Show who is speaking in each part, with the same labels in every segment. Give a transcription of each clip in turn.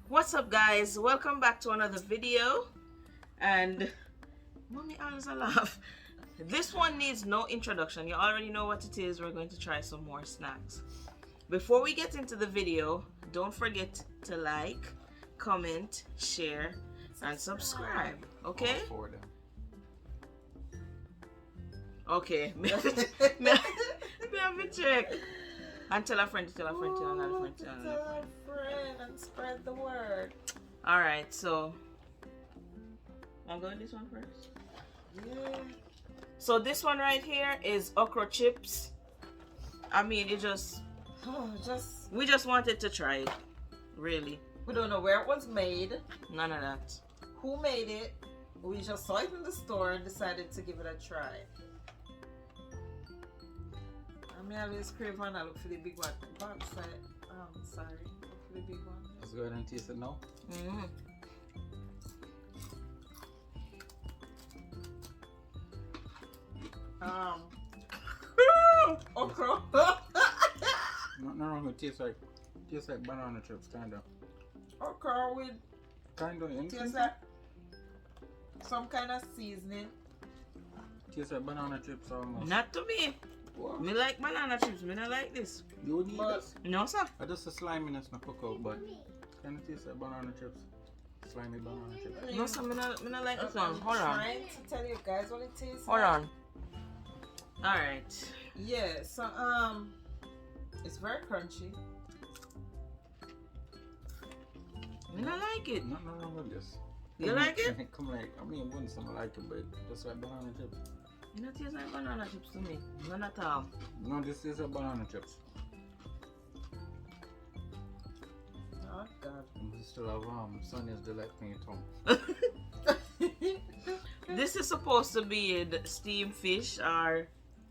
Speaker 1: What's up, guys? Welcome back to another video. And mommy always a laugh. This one needs no introduction. You already know what it is. We're going to try some more snacks. Before we get into the video, don't forget to like, comment, share, and subscribe. Okay?
Speaker 2: All four of them.
Speaker 1: Okay. Me have to check. And tell a friend, tell a friend, tell another friend, tell another friend.
Speaker 3: Tell a friend and spread the word.
Speaker 1: Alright, so I'm going this one first.
Speaker 3: Yeah.
Speaker 1: So this one right here is okra chips. I mean, it just we just wanted to try it. Really.
Speaker 3: We don't know where it was made,
Speaker 1: None of that.
Speaker 3: who made it. We just saw it in the store and decided to give it a try. I always crave one. I look for the big one. Backside. Sorry. Look for the big one.
Speaker 2: Let's go ahead and taste it now.
Speaker 1: Mm-hmm.
Speaker 3: Okra.
Speaker 2: Nothing wrong with it. Tastes like banana chips, kinda.
Speaker 3: Okra with
Speaker 2: Kinda
Speaker 3: tastes like some kind of seasoning.
Speaker 2: Tastes like banana chips almost.
Speaker 1: Not to me.
Speaker 2: Wow.
Speaker 1: Me like banana chips. Me not like this.
Speaker 2: You would need
Speaker 3: But-
Speaker 2: this.
Speaker 1: No, sir.
Speaker 2: Just the sliminess no cook out, but kinda tastes like banana chips. Slimy banana chips.
Speaker 1: No, sir. Me not like this
Speaker 3: I'm
Speaker 1: one. Hold on.
Speaker 3: trying to tell you guys what it tastes
Speaker 1: Hold
Speaker 3: like.
Speaker 1: on. Alright.
Speaker 3: Yeah, so it's very crunchy.
Speaker 1: Me not like it.
Speaker 2: Nothing wrong with this.
Speaker 1: You like it?
Speaker 2: Come like, I mean, wouldn't someone like it, but just like banana chips.
Speaker 1: It not taste like banana chips to me. None at all.
Speaker 2: No, this is a banana chips.
Speaker 3: Oh god.
Speaker 2: And we still have Sonia's Delight on your tongue.
Speaker 1: This is supposed to be the steamed fish or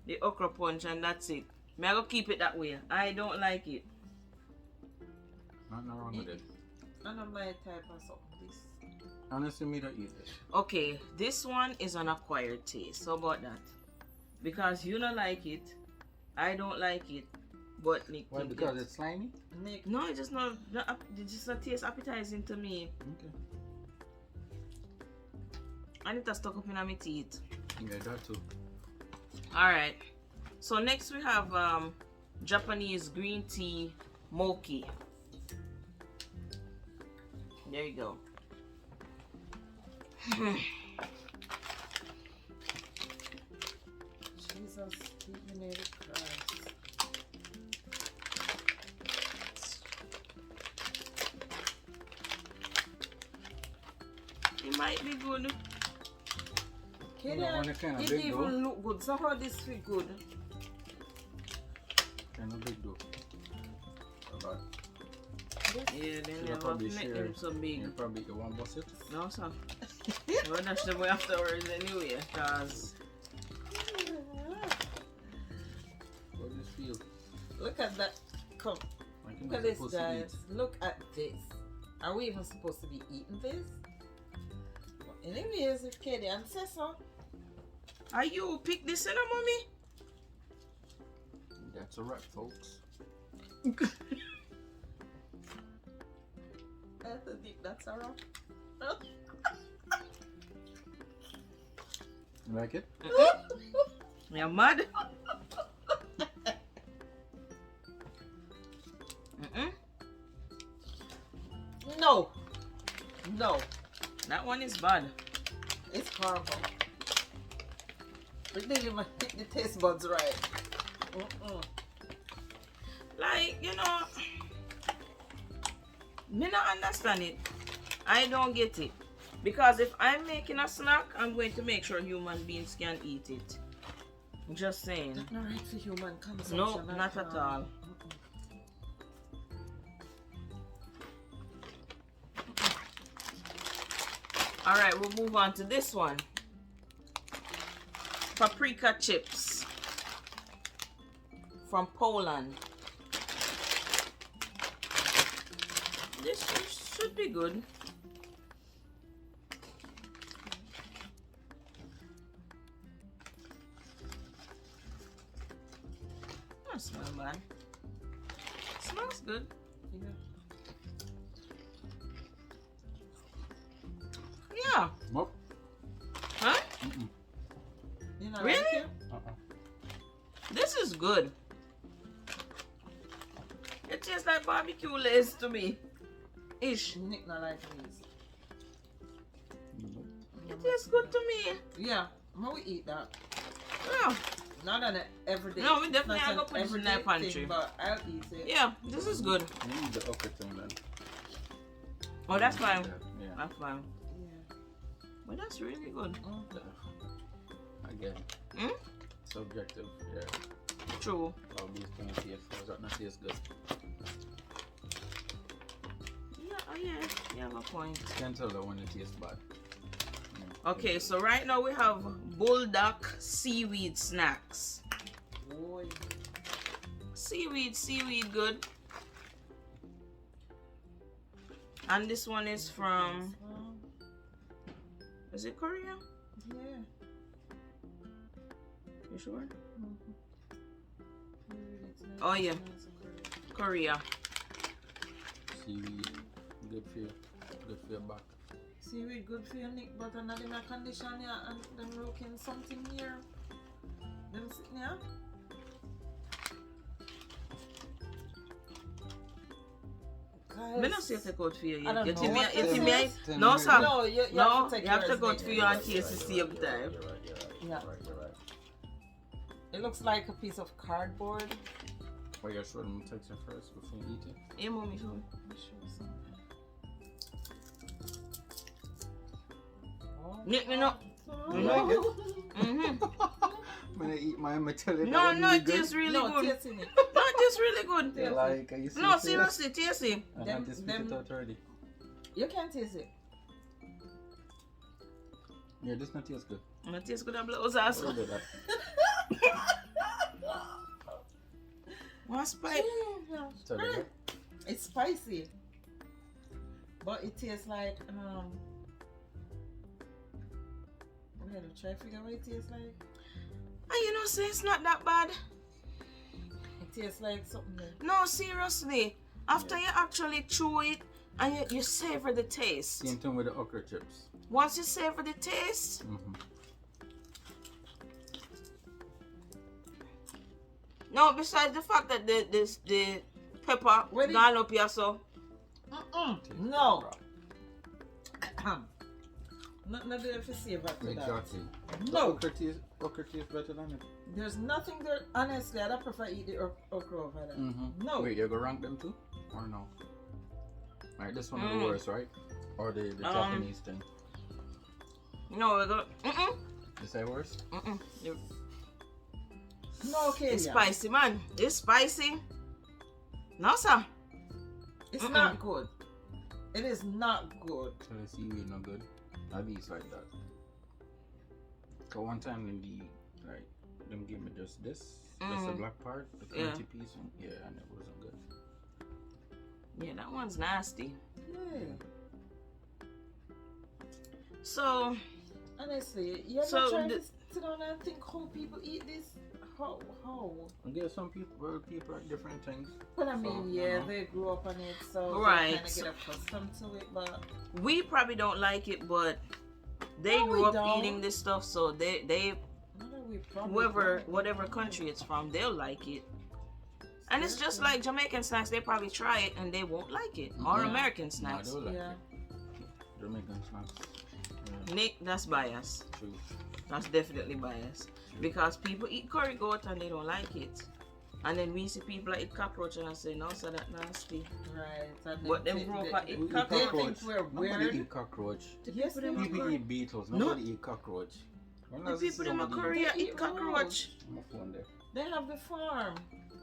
Speaker 1: the okra punch, and that's it. Me I go keep it that way. I don't like it.
Speaker 2: Nothing wrong with it.
Speaker 3: None of my type of something. This.
Speaker 2: Honestly, me don't eat this.
Speaker 1: Okay, this one is an acquired taste. How about that? Because you don't like it, I don't like it, but Nick
Speaker 2: Why?
Speaker 1: think
Speaker 2: Because
Speaker 1: it.
Speaker 2: it's slimy?
Speaker 3: Nick.
Speaker 1: No, it just not. It just not taste appetizing to me.
Speaker 2: Okay.
Speaker 1: And it has stuck up in my teeth.
Speaker 2: Yeah, that too.
Speaker 1: All right. So next we have Japanese green tea mochi. There you go.
Speaker 3: Jesus, keep me near the Christ.
Speaker 1: It might be good.
Speaker 3: Kaden,
Speaker 2: Yeah, one kind of
Speaker 3: it
Speaker 2: big
Speaker 3: even
Speaker 2: though.
Speaker 3: look good. So how this feel good?
Speaker 2: Kind of big though. About.
Speaker 1: Yeah, then
Speaker 2: Should I
Speaker 1: you have to
Speaker 2: probably
Speaker 1: make
Speaker 2: share
Speaker 1: them
Speaker 2: it?
Speaker 1: so big.
Speaker 2: You probably get one bus it.
Speaker 1: No, sir. We'll dash them away afterwards anyway, because
Speaker 2: What do you feel?
Speaker 3: Look at that. Come.
Speaker 2: Like you're
Speaker 3: Look at
Speaker 2: not
Speaker 3: this,
Speaker 2: supposed to
Speaker 3: guys.
Speaker 2: eat.
Speaker 3: Look at this. Are we even supposed to be eating this? Anyways, if Kaden says so.
Speaker 1: are you pick this in, mommy?
Speaker 2: That's a wrap, folks.
Speaker 3: I think that's around.
Speaker 2: You like it?
Speaker 1: You're mad?
Speaker 3: No. No.
Speaker 1: That one is bad.
Speaker 3: It's horrible. It didn't even hit the taste buds right.
Speaker 1: Like, you know, me not understand it. I don't get it. Because if I'm making a snack, I'm going to make sure human beings can eat it. Just saying.
Speaker 3: Not right for human consumption.
Speaker 1: No, not at all. Alright, we'll move on to this one. Paprika chips from Poland. This should be good. Doesn't smell bad. Smells good.
Speaker 3: Yeah.
Speaker 1: Yeah.
Speaker 2: Nope.
Speaker 1: Huh?
Speaker 2: Mm-mm.
Speaker 3: You know,
Speaker 1: Really?
Speaker 3: like it?
Speaker 1: This is good. It tastes like barbecue lace to me. Ish.
Speaker 3: Nick not like these.
Speaker 2: Nope.
Speaker 1: It tastes good to me.
Speaker 3: Yeah, I'm gonna eat that.
Speaker 1: Yeah.
Speaker 3: Not on an everyday.
Speaker 1: No, we definitely
Speaker 3: not
Speaker 1: are
Speaker 3: an
Speaker 1: gonna put this in
Speaker 3: everyday
Speaker 1: our pantry.
Speaker 3: thing, but I'll eat it.
Speaker 1: Yeah, this is good.
Speaker 2: You need the okra thing then.
Speaker 1: Oh, that's fine.
Speaker 2: Yeah.
Speaker 1: That's fine.
Speaker 3: Yeah.
Speaker 1: But that's really good.
Speaker 2: Again.
Speaker 1: Hmm?
Speaker 2: Subjective. Yeah.
Speaker 1: True.
Speaker 2: All these things taste. Does that not taste good?
Speaker 1: Yeah, oh yeah. You have a point.
Speaker 2: You can tell that when it tastes bad.
Speaker 1: Okay, so right now we have Bulldog seaweed snacks.
Speaker 3: Boy.
Speaker 1: Seaweed good. And this one is from, is it Korea?
Speaker 3: Yeah.
Speaker 1: You sure?
Speaker 3: It's
Speaker 1: Oh, yeah.
Speaker 3: nice and good.
Speaker 1: Korea.
Speaker 2: Seaweed. Good for you. Good for your back.
Speaker 3: Seaweed good for your neck, but another my condition here and them looking something here. Them sitting here.
Speaker 1: Me not say take out for you.
Speaker 3: I don't
Speaker 1: You
Speaker 3: know
Speaker 1: see me?
Speaker 3: what
Speaker 1: You
Speaker 3: this
Speaker 1: see me?
Speaker 3: is.
Speaker 1: No, sir.
Speaker 3: No, you
Speaker 1: No,
Speaker 3: have to take
Speaker 1: you have to
Speaker 3: yours
Speaker 1: go
Speaker 3: next.
Speaker 1: for you and taste the same time.
Speaker 2: You're right.
Speaker 3: Yeah.
Speaker 2: You're right.
Speaker 3: It looks like a piece of cardboard.
Speaker 2: Well, you're sure them texture first before you eat it.
Speaker 1: Hey, mommy, show me.
Speaker 3: Let me show you something. Oh.
Speaker 1: Nick me no.
Speaker 2: You like it?
Speaker 1: Mm-hmm.
Speaker 2: When I eat mine, I tell you
Speaker 1: No,
Speaker 2: that
Speaker 1: no,
Speaker 2: one
Speaker 1: it tastes really
Speaker 3: No,
Speaker 1: good.
Speaker 3: tasting it.
Speaker 1: No, it tastes really good.
Speaker 2: You like, are you
Speaker 1: No,
Speaker 2: serious?
Speaker 1: seriously, taste it.
Speaker 2: I
Speaker 3: Them-
Speaker 2: had to spit
Speaker 3: them-
Speaker 2: it out already.
Speaker 3: You can't taste it.
Speaker 2: Yeah, this not taste good.
Speaker 1: It tastes good and blows ass.
Speaker 2: What about that?
Speaker 1: One spice.
Speaker 2: Tell you that?
Speaker 3: It's spicy, but it tastes like I'm gonna try to figure out what it tastes like.
Speaker 1: And you know, say it's not that bad.
Speaker 3: It tastes like something. Like,
Speaker 1: No, seriously. After you actually chew it and you savor the taste.
Speaker 2: Same thing with the okra chips.
Speaker 1: Once you savor the taste, no, besides the fact that the pepper
Speaker 3: Where did-
Speaker 1: gone up here, so
Speaker 3: no. Not there for savor to that.
Speaker 2: Exactly. The
Speaker 3: No,
Speaker 2: okra taste better than it.
Speaker 3: there's nothing there. Honestly, I'd prefer eat the okra over that. No.
Speaker 2: Wait, you go rank them too? Or no? Alright, this one is the
Speaker 1: Mm.
Speaker 2: worst, right? Or the Japanese thing?
Speaker 1: no, we're gonna.
Speaker 2: Is that worse?
Speaker 3: No, okay.
Speaker 1: It's
Speaker 3: yeah.
Speaker 1: spicy, man. It's spicy. No, sir.
Speaker 3: It's not good. It is not good.
Speaker 2: So the seaweed not good. Not these like that. So one time in the them gave me just this, just the black part, the crunchy piece, and and it wasn't good.
Speaker 1: Yeah, that one's nasty.
Speaker 3: Yeah.
Speaker 1: So,
Speaker 3: Honestly, you ever
Speaker 1: So
Speaker 3: try
Speaker 1: the-
Speaker 3: to sit down and think how people eat this? How?
Speaker 2: And there's some people are different things.
Speaker 3: Well, I mean,
Speaker 2: So,
Speaker 3: yeah,
Speaker 2: uh-huh.
Speaker 3: they grew up on it, so
Speaker 1: Right.
Speaker 3: they kind of get accustomed to it. But
Speaker 1: we probably don't like it, but they
Speaker 3: No, we
Speaker 1: grew up
Speaker 3: don't.
Speaker 1: eating this stuff, so they
Speaker 3: not that we probably
Speaker 1: whatever country it's from, they'll like it. And it's just like Jamaican snacks, they probably try it and they won't like it. Or
Speaker 2: Yeah.
Speaker 1: American
Speaker 2: No,
Speaker 1: snacks.
Speaker 2: they don't like
Speaker 3: Yeah.
Speaker 2: it. Jamaican snacks. Yeah,
Speaker 1: Nick, that's bias.
Speaker 2: true.
Speaker 1: That's definitely bias. Because people eat curry goat and they don't like it. And then we see people that eat cockroach and I say, no, so that nasty.
Speaker 3: Right. And
Speaker 1: But them
Speaker 3: they-
Speaker 1: grow up
Speaker 3: they-
Speaker 1: and eat
Speaker 2: We eat
Speaker 3: They think
Speaker 2: cockroach.
Speaker 3: we're
Speaker 2: Nobody
Speaker 3: weird.
Speaker 2: eat cockroach.
Speaker 3: Yes, they
Speaker 1: People
Speaker 2: People
Speaker 3: do.
Speaker 2: eat beetles.
Speaker 1: No.
Speaker 2: Nobody eat cockroach. When
Speaker 1: The
Speaker 2: last
Speaker 1: people in
Speaker 2: somebody
Speaker 1: Korea
Speaker 3: They
Speaker 1: eat
Speaker 3: eat
Speaker 1: cockroach.
Speaker 2: My phone there.
Speaker 3: They have the farm.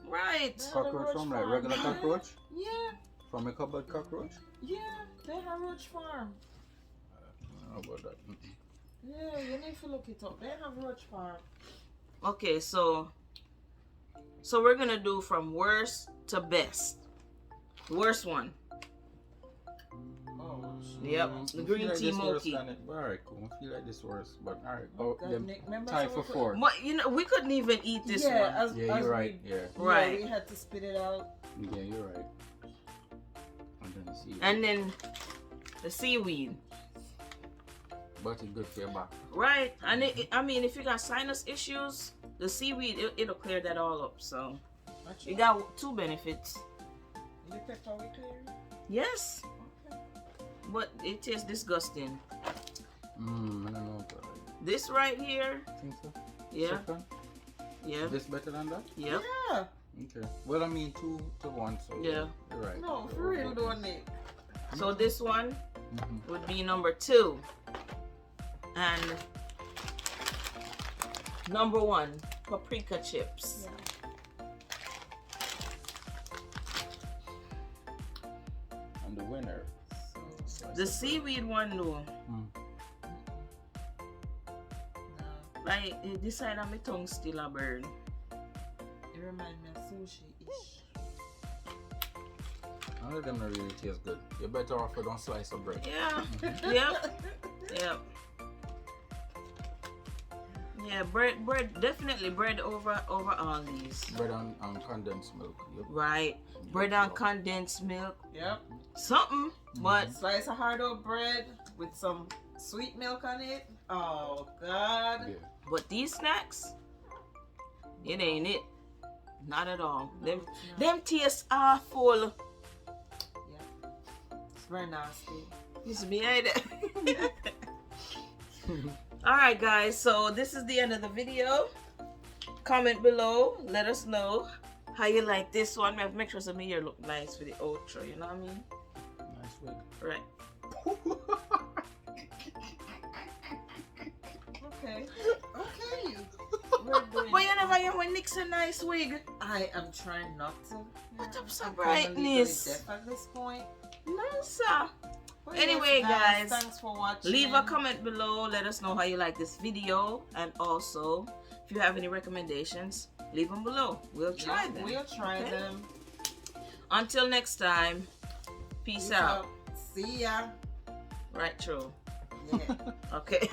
Speaker 1: Right.
Speaker 3: Yeah.
Speaker 2: Cockroach from like
Speaker 3: farm.
Speaker 2: regular cockroach?
Speaker 3: Yeah.
Speaker 2: From a cupboard cockroach?
Speaker 3: Yeah. They have roach farm.
Speaker 2: I don't know about that.
Speaker 3: Yeah, you need to look it up. They have roach farm.
Speaker 1: Okay, so we're gonna do from worst to best. Worst one.
Speaker 3: Oh, shit.
Speaker 1: The green tea mochi.
Speaker 2: Alright, cool. I feel like this worse, but alright.
Speaker 3: Oh,
Speaker 2: Oh,
Speaker 3: God,
Speaker 2: them
Speaker 3: Nick, remember
Speaker 2: tie
Speaker 3: how
Speaker 2: for
Speaker 3: we put-
Speaker 2: 4.
Speaker 1: But you know, we couldn't even eat this one.
Speaker 3: As
Speaker 2: Yeah, you're right.
Speaker 3: We,
Speaker 2: Yeah.
Speaker 1: Right.
Speaker 3: We had to spit it out.
Speaker 2: Yeah, you're right. And then see.
Speaker 1: And then the seaweed.
Speaker 2: But it's good for your back.
Speaker 1: Right. And I mean, if you got sinus issues, the seaweed, it'll clear that all up. So you got 2 benefits.
Speaker 3: The pepper we clear?
Speaker 1: Yes.
Speaker 3: Okay.
Speaker 1: But it tastes disgusting.
Speaker 2: I don't know.
Speaker 1: This right here.
Speaker 2: Think so?
Speaker 1: Yeah.
Speaker 2: Second?
Speaker 1: Yeah.
Speaker 2: This better than that?
Speaker 1: Yep.
Speaker 3: Yeah.
Speaker 2: Okay. Well, I mean, 2 to 1, so
Speaker 1: Yeah.
Speaker 2: you're right.
Speaker 3: No, for real, though, Nick.
Speaker 1: So this one
Speaker 2: Mhm.
Speaker 1: would be number 2. And number 1, paprika chips.
Speaker 3: Yeah.
Speaker 2: And the winner.
Speaker 1: The seaweed one though,
Speaker 3: No.
Speaker 1: like this side of my tongue still a burn.
Speaker 3: It reminds me of sushi-ish.
Speaker 2: None of them don't really taste good. You're better off with one slice of bread.
Speaker 1: Yeah. Yep. Yep. Yeah, bread, definitely bread over all these.
Speaker 2: Bread on condensed milk. Yep.
Speaker 1: Right. Bread on condensed milk.
Speaker 3: Yep.
Speaker 1: Something, but
Speaker 3: Slice of hard out bread with some sweet milk on it. Oh, God.
Speaker 2: Yeah.
Speaker 1: but these snacks, it ain't it. Not at all.
Speaker 3: No,
Speaker 1: Them
Speaker 3: it's not.
Speaker 1: them tastes awful.
Speaker 3: Yeah. It's very nasty.
Speaker 1: It's behind it. Alright guys, so this is the end of the video. Comment below, let us know how you like this one. I have to make sure some of your look nice for the outro, you know what I mean?
Speaker 2: Nice wig.
Speaker 1: Right.
Speaker 3: Okay. Okay. We're doing
Speaker 1: But you never hear when Nick's a nice wig.
Speaker 3: I am trying not to.
Speaker 1: Put up some
Speaker 3: I'm kinda legally
Speaker 1: brightness.
Speaker 3: deaf at this point.
Speaker 1: No sir.
Speaker 3: But
Speaker 1: Anyway,
Speaker 3: yes,
Speaker 1: guys,
Speaker 3: thanks for watching.
Speaker 1: Leave a comment below, let us know how you like this video, and also if you have any recommendations, leave them below. We'll try them.
Speaker 3: We'll try
Speaker 1: Okay?
Speaker 3: them.
Speaker 1: Until next time, peace out.
Speaker 3: See ya.
Speaker 1: Right, true.
Speaker 3: Yeah.
Speaker 1: Okay.